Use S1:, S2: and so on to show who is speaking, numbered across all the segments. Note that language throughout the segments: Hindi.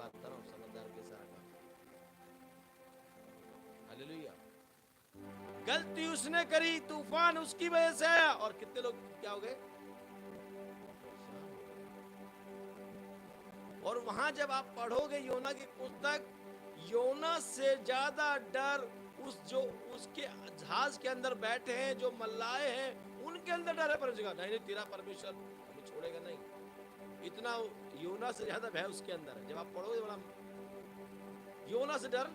S1: बात कर रहा हूँ, समझदार के सारा काम। हालेलुया। गलती उसने करी, तूफान उसकी वजह से आया, और कितने लोग क्या हो गए? और वहां जब आप पढ़ोगे योना की पुस्तक, योना से ज्यादा डर जो उसके जहाज के अंदर बैठे हैं, जो मल्लाए हैं, उनके अंदर डर है परमेश्वर का। नहीं तेरा परमेश्वर हमें छोड़ेगा नहीं, इतना योना से ज्यादा भय उसके अंदर है। जब आप पढ़ोगे बड़ा योना से डर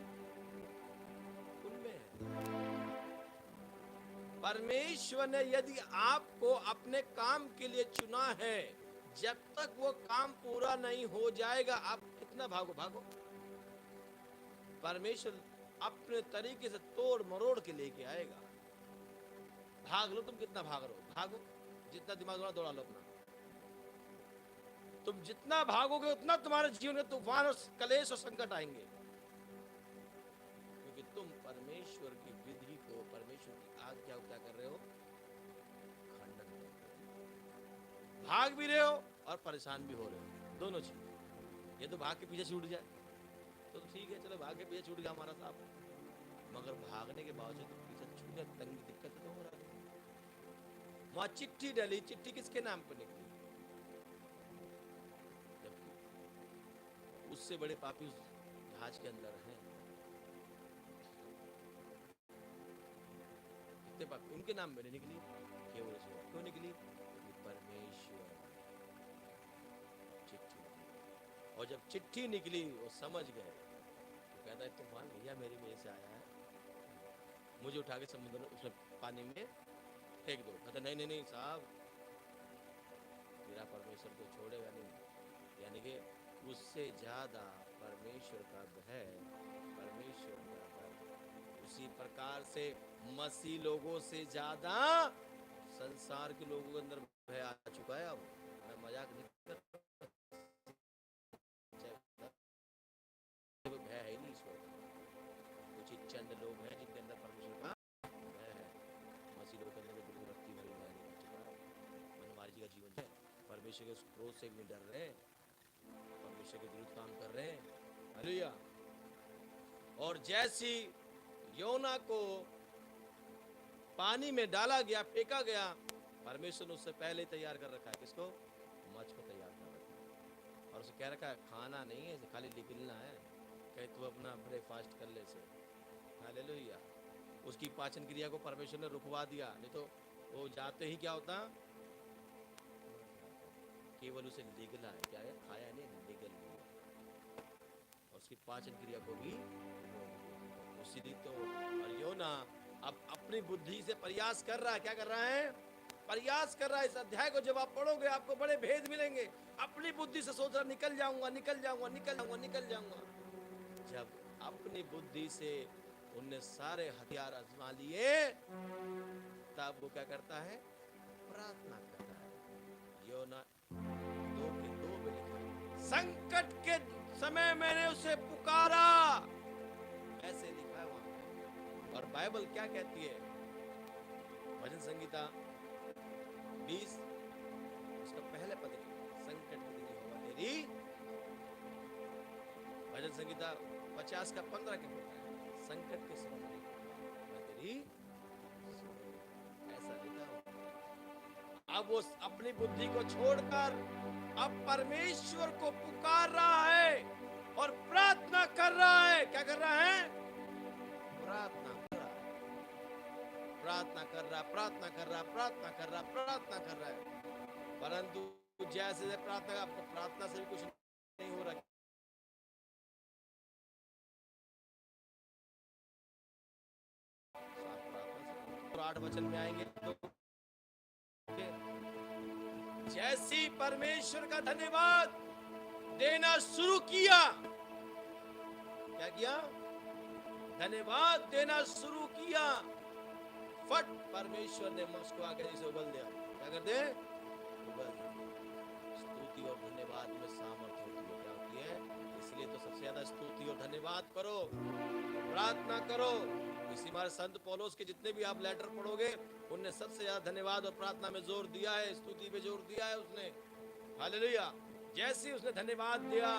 S1: उनमें है। परमेश्वर ने यदि आपको अपने काम के लिए चुना है, जब तक वो काम पूरा नहीं हो जाएगा, आप कितना भागो भागो, परमेश्वर अपने तरीके से तोड़ मरोड़ के लेके आएगा। भाग लो, तुम कितना भाग रहे हो, भागो, जितना दिमाग दौड़ा लो अपना। तुम जितना भागोगे उतना तुम्हारे जीवन में तूफान और कलेश और संकट आएंगे, क्योंकि तुम परमेश्वर की विधि को, परमेश्वर की आज्ञा को क्या कर रहे हो? खंडन कर रहे हो। भाग भी रहे हो और परेशान भी हो रहे हो, दोनों चीज। ये तो भाग के पीछे छूट जाए तो ठीक है, चलो भाग के पीछे छूट गया हमारा साहब, मगर भागने के बावजूद तो पीछे छूट गया, तंगी दिक्कत तो हो रहा है। वहां चिट्ठी डली, चिट्ठी किसके नाम पर निकली? उससे बड़े पापी उस जहाज के अंदर हैं। कितने पापी उनके नाम में निकली, केवल क्यों निकली? परमेश्वर चिट्ठी। और जब चिट्ठी निकली वो समझ गए, तो कहता है तूफान भैया मेरी वजह से आया है, मुझे उठा के समुद्र उसमें पानी में फेंक दो। कहता नहीं नहीं नहीं साहब, तेरा परमेश्वर को छोड़ेगा नहीं। यानी कि उससे ज्यादा परमेश्वर का भय, परमेश्वर का भय। उसी प्रकार से मसीह लोगों से ज्यादा संसार के लोगों के अंदर भय आ चुका है। अब मैं मजाक नहीं कर रहा, भय है नहीं ईश्वर का। कुछ चंद लोग हैं जिनके अंदर परमेश्वर का भय है। मसीह लोगों के अंदर बिल्कुल रत्ती भरी भय नहीं चुका। मनमार्जी का जीवन है, परमेश्वर के क्रोध से भी डर रहे हैं, परमेश्वर के विरुद्ध काम कर रहे हैं। हालेलुया। और जैसी योना को पानी में डाला गया, फेंका गया, परमेश्वर ने उससे पहले तैयार कर रखा है। किसको? मछ को तैयार कर रखा है। और उसे कह रखा है खाना नहीं है, खाली निकलना है, कहे तू अपना ब्रेकफास्ट कर ले से। हालेलुया। उसकी पाचन क्रिया को परमेश्वर ने रुकवा दिया, नहीं तो वो जाते ही क्या होता, केवल उसे निगला है, क्या है, खाया नहीं, निगल लिया, और उसकी पाचन क्रिया को भी उसी तो। और योना अब अपनी बुद्धि से प्रयास कर रहा है, क्या कर रहा है? प्रयास कर रहा है। इस अध्याय को जब आप पढ़ोगे आपको बड़े भेद मिलेंगे। अपनी बुद्धि से सोच रहा निकल जाऊंगा निकल जाऊंगा निकल जाऊंगा निकल जाऊंगा। जब अपनी बुद्धि से उनने सारे हथियार आजमा लिए, तब वो क्या करता है? प्रार्थना करता है। योना 2:2 में लिखा है, संकट के समय मैंने उसे पुकारा, ऐसे लिखा है वहां पे। और बाइबल क्या कहती है? भजन संगीता 20 उसका पहले पद, संकट के दिन होगा तेरी। भजन संगीता 50 का 15 के पद, संकट के समय मैं तेरी, ऐसा लिखा है। अब वो अपनी बुद्धि को छोड़कर अब परमेश्वर को पुकार रहा है और प्रार्थना कर रहा है। क्या कर रहा है? प्रार्थना कर रहा है, प्रार्थना कर रहा, प्रार्थना कर रहा, प्रार्थना कर रहा, प्रार्थना कर रहा है। परंतु जैसे प्रार्थना, प्रार्थना से भी कुछ नहीं हो रहा। 8 वचन में आएंगे तो जैसी परमेश्वर का धन्यवाद देना शुरू किया, क्या किया? धन्यवाद देना शुरू किया, फट परमेश्वर ने उसको आगे से उगल दिया। क्या कर दे? उगल। स्तुति और धन्यवाद में सामर्थ्य होती है। क्या होती है? इसलिए तो सबसे ज्यादा स्तुति और धन्यवाद करो, प्रार्थना करो। इसी बार संत पौलुस के जितने भी आप लेटर पढ़ोगे, उनने सबसे ज्यादा धन्यवाद और प्रार्थना में जोर दिया है, स्तुति पे जोर दिया है उसने। हालेलुया। जैसे उसने धन्यवाद दिया,